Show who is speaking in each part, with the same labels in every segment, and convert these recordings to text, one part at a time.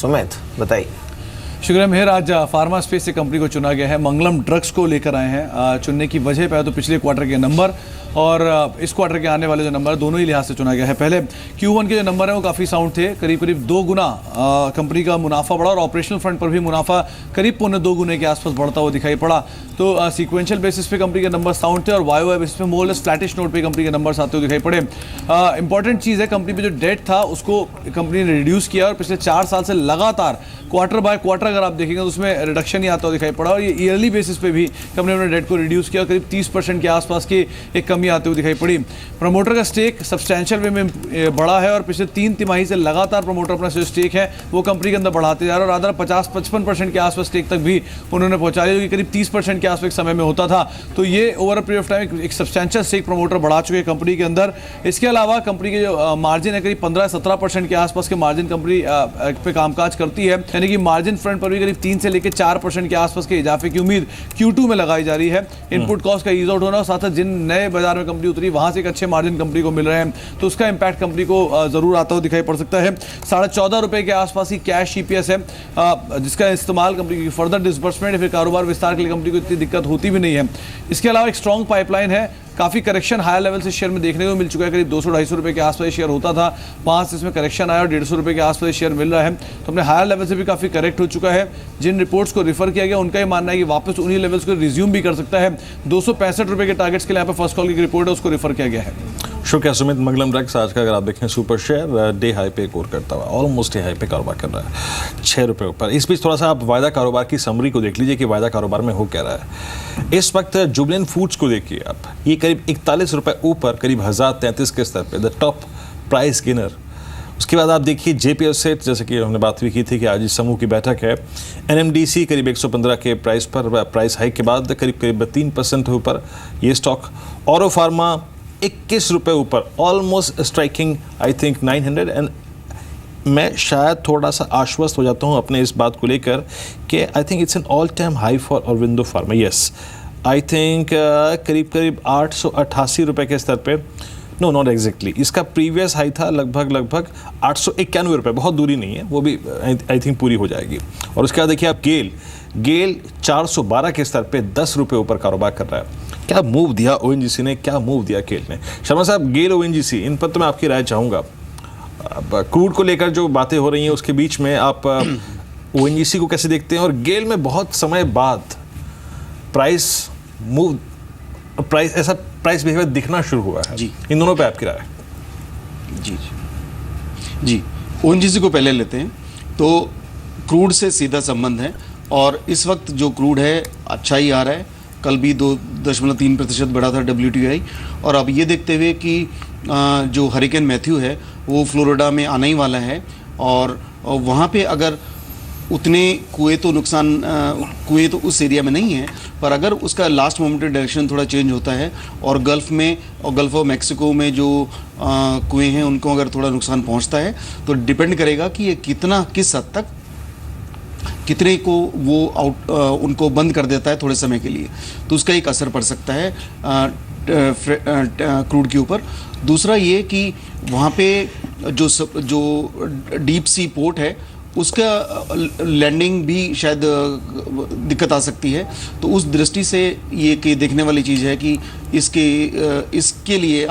Speaker 1: सुमित बताइए।
Speaker 2: शुक्रिया मेहर। आज फार्मा स्पेस से कंपनी को चुना गया है, मंगलम ड्रग्स को लेकर आए हैं। चुनने की वजह पहले तो पिछले क्वार्टर के नंबर और इस क्वार्टर के आने वाले जो नंबर दोनों ही लिहाज से चुना गया है। पहले Q1 के जो नंबर हैं वो काफ़ी साउंड थे, करीब करीब 2 गुना कंपनी का मुनाफा बढ़ा और ऑपरेशनल फ्रंट पर भी मुनाफा करीब 2.25 गुने के आसपास बढ़ता हुआ दिखाई पड़ा। तो सीक्वेंशियल बेसिस पे कंपनी के नंबर साउंड थे और वाई बेसिस पे मोर लेस फ्लैटिश नोट पे कंपनी के नंबर आते हुए दिखाई पड़े। इंपॉर्टेंट चीज़ है, कंपनी पे जो डेट था उसको कंपनी ने रिड्यूस किया और पिछले 4 साल से लगातार क्वार्टर बाय क्वार्टर अगर आप देखेंगे तो उसमें रिडक्शन ही आता हुआ दिखाई पड़ा और ये ईयरली बेसिस पे भी कंपनी ने डेट को रिड्यूस किया, करीब 30% के आसपास की एक कमी आते हुए दिखाई पड़ी। प्रमोटर का स्टेक सब्सटैंशियल वे में बढ़ा है और पिछले 3 तिमाही से लगातार प्रमोटर अपना जो स्टेक है वो कंपनी के अंदर बढ़ाते जा रहे हैं और आधा 50-55% के आसपास स्टेक तक भी उन्होंने पहुंचा लिया, जो कि करीब 30% के आसपास समय में होता था। तो ये over a period of time एक सब्सटैंशियल स्टेक प्रमोटर बढ़ा चुके हैं कंपनी के अंदर। इसके अलावा कंपनी के जो मार्जिन है करीब 15-17% के आसपास के मार्जिन कंपनी पे कामकाज करती है, यानी कि मार्जिन फ्रंट पर भी करीब 3 से लेकर 4% के आसपास के इजाफे की उम्मीद Q2 में लगाई जा रही है। इनपुट कॉस्ट का ईज आउट होना और साथ जिन नए बाजार में कंपनी उतरी वहां से एक अच्छे मार्जिन कंपनी को मिल रहे हैं, तो उसका इंपैक्ट कंपनी को जरूर आता हुआ दिखाई पड़ सकता है। 14.5 रुपए के आसपास ही कैश EPS है, जिसका इस्तेमाल कंपनी की फर्दर डिसबर्समेंट या फिर कारोबार विस्तार के लिए कंपनी को इतनी दिक्कत होती भी नहीं है। इसके अलावा एक स्ट्रॉन्ग पाइपलाइन है, काफ़ी करेक्शन हायर लेवल से शेयर में देखने को मिल चुका है। करीब 200-250 रुपए के आसपास शेयर होता था, 5 इसमें करेक्शन आया और 150 रुपए के आसपास शेयर मिल रहा है, तो अपने हायर लेवल से भी काफ़ी करेक्ट हो चुका है। जिन रिपोर्ट्स को रिफर किया गया उनका ही मानना है कि वापस उन्हीं लेवल्स को रिज्यूम भी कर सकता है। 265 रुपए के टारगेट्स के लिए यहाँ पर फर्स्ट कॉल की रिपोर्ट है उसको रिफर किया गया है।
Speaker 3: शुक्रिया सुमित। मंगलम ड्रग्स आज का अगर आप देखें सुपर शेयर डे हाई पे कोर करता हुआ ऑलमोस्ट डे हाई पे कारोबार कर रहा है 6 रुपये ऊपर। इस बीच थोड़ा सा आप वायदा कारोबार की समरी को देख लीजिए कि वायदा कारोबार में हो क्या रहा है। इस वक्त जुबिलेंट फूड्स को देखिए आप, ये करीब 41 रुपये ऊपर, करीब 1033 के स्तर पे द टॉप प्राइस गेनर। उसके बाद आप देखिए JPL सेट, जैसे कि हमने बात भी की थी कि आज इस समूह की बैठक है। NMDC करीब 115 के प्राइस पर, प्राइस हाइक के बाद करीब 3% ऊपर ये स्टॉक। ऑरो फार्मा 21 रुपये ऊपर, almost striking I think 900। And मैं शायद थोड़ा सा आश्वस्त हो जाता हूँ अपने इस बात को लेकर कि I think it's an all time high for Aurobindo pharma. Yes, I think करीब 888 रुपये के स्तर पे, नो नॉट एग्जैक्टली, इसका प्रीवियस हाई था लगभग 891 रुपये, बहुत दूरी नहीं है, वो भी आई थिंक पूरी हो जाएगी। और उसके बाद देखिए आप गेल 412 के स्तर पे 10 रुपये ऊपर कारोबार कर रहा है। क्या मूव दिया ONGC ने, क्या मूव दिया गेल ने। शर्मा साहब, गेल ONGC, इन पर तो मैं आपकी राय चाहूँगा। क्रूड को लेकर जो बातें हो रही हैं उसके बीच में आप ONGC को कैसे देखते हैं, और गेल में बहुत समय बाद ऐसा प्राइस बिहेवियर दिखना शुरू हुआ है जी, इन दोनों पे आपकी राय।
Speaker 4: जी ONGC को पहले लेते हैं तो क्रूड से सीधा संबंध है और इस वक्त जो क्रूड है अच्छा ही आ रहा है। कल भी 2.3% बढ़ा था WTI, और अब ये देखते हुए कि जो हरिकेन मैथ्यू है वो फ्लोरिडा में आने ही वाला है और वहाँ पे अगर उतने कुएं तो उस एरिया में नहीं है, पर अगर उसका लास्ट मोमेंटरी डायरेक्शन थोड़ा चेंज होता है और गल्फ़ में और गल्फ़ ऑफ मैक्सिको में जो कुएं हैं उनको अगर थोड़ा नुकसान पहुंचता है तो डिपेंड करेगा कि ये किस हद तक कितने को वो उनको बंद कर देता है थोड़े समय के लिए, तो उसका एक असर पड़ सकता है क्रूड के ऊपर। दूसरा ये कि वहाँ पे जो डीप सी पोर्ट है उसका लैंडिंग भी शायद दिक्कत आ सकती है, तो उस दृष्टि से ये कि देखने वाली चीज़ है कि इसके लिए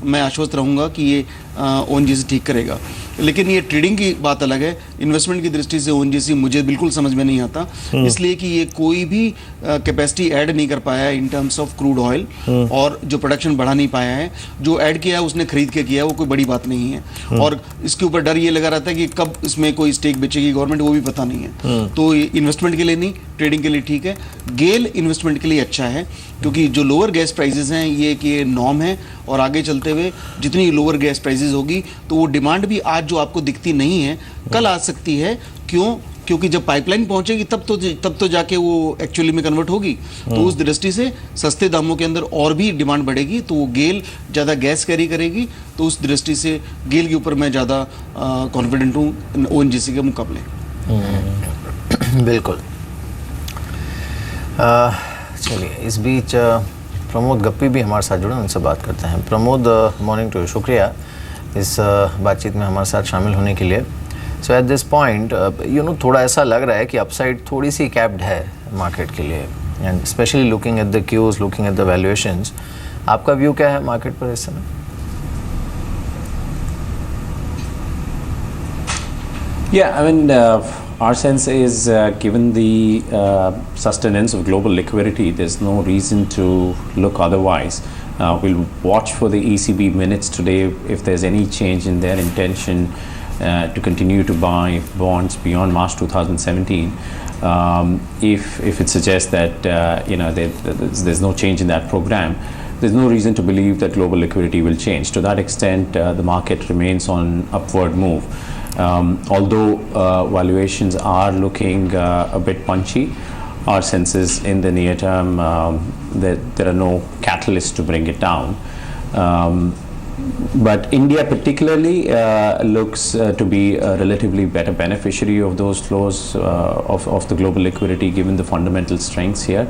Speaker 4: मैं आश्वस्त रहूँगा कि ये ONGC ठीक करेगा। लेकिन ये ट्रेडिंग की बात अलग है, इन्वेस्टमेंट की दृष्टि से ONGC मुझे बिल्कुल समझ में नहीं आता, इसलिए कि ये कोई भी कैपेसिटी ऐड नहीं कर पाया है in terms of crude oil, और जो प्रोडक्शन बढ़ा नहीं पाया है। जो ऐड किया है उसने खरीद के किया है, वो कोई बड़ी बात नहीं है। और इसके ऊपर डर ये लगा रहता है कि कब इसमें कोई स्टेक बेचेगी गवर्नमेंट, वो भी पता नहीं है। तो इन्वेस्टमेंट के लिए नहीं, ट्रेडिंग के लिए ठीक है। गेल इन्वेस्टमेंट के लिए अच्छा है क्योंकि जो लोअर गैस प्राइसेस हैं ये कि नॉर्म है, और आगे चलते हुए जितनी लोअर गैस प्राइसेस होगी तो वो डिमांड भी आज जो आपको दिखती नहीं है कल आ सकती है। क्योंकि जब पाइपलाइन पहुंचेगी तब तो जाके वो एक्चुअली में कन्वर्ट होगी, तो उस दृष्टि से सस्ते दामों के अंदर और भी डिमांड बढ़ेगी, तो वो गेल ज़्यादा गैस कैरी करेगी, तो उस दृष्टि से गेल के ऊपर मैं ज़्यादा कॉन्फिडेंट हूँ ONGC के मुकाबले।
Speaker 1: बिल्कुल। चलिए, इस बीच प्रमोद गप्पी भी हमारे साथ जुड़े, उनसे बात करते हैं। प्रमोद, मॉर्निंग टू यू, शुक्रिया इस बातचीत में हमारे साथ शामिल होने के लिए। सो एट दिस पॉइंट थोड़ा ऐसा लग रहा है कि अपसाइड थोड़ी सी कैप्ड है मार्केट के लिए, and specially looking at the cues, looking at the valuations. आपका व्यू क्या है मार्केट पर इस समय?
Speaker 5: Yeah, I mean, our sense is given the sustenance of global liquidity, there's no reason to look otherwise. We'll watch for the ECB minutes today if there's any change in their intention to continue to buy bonds beyond March 2017. If it suggests that there's no change in that program, there's no reason to believe that global liquidity will change. To that extent, the market remains on upward move. Although valuations are looking a bit punchy, our sense is in the near term that there are no catalysts to bring it down. But India particularly looks to be a relatively better beneficiary of those flows of the global liquidity, given the fundamental strengths here.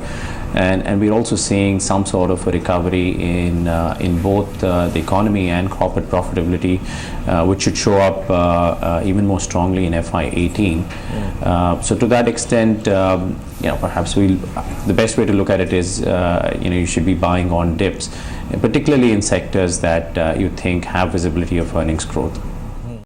Speaker 5: And we're also seeing some sort of a recovery in both the economy and corporate profitability, which should show up even more strongly in FY18. So to that extent, perhaps the best way to look at it is, you should be buying on dips, particularly in sectors that you think have visibility of earnings growth.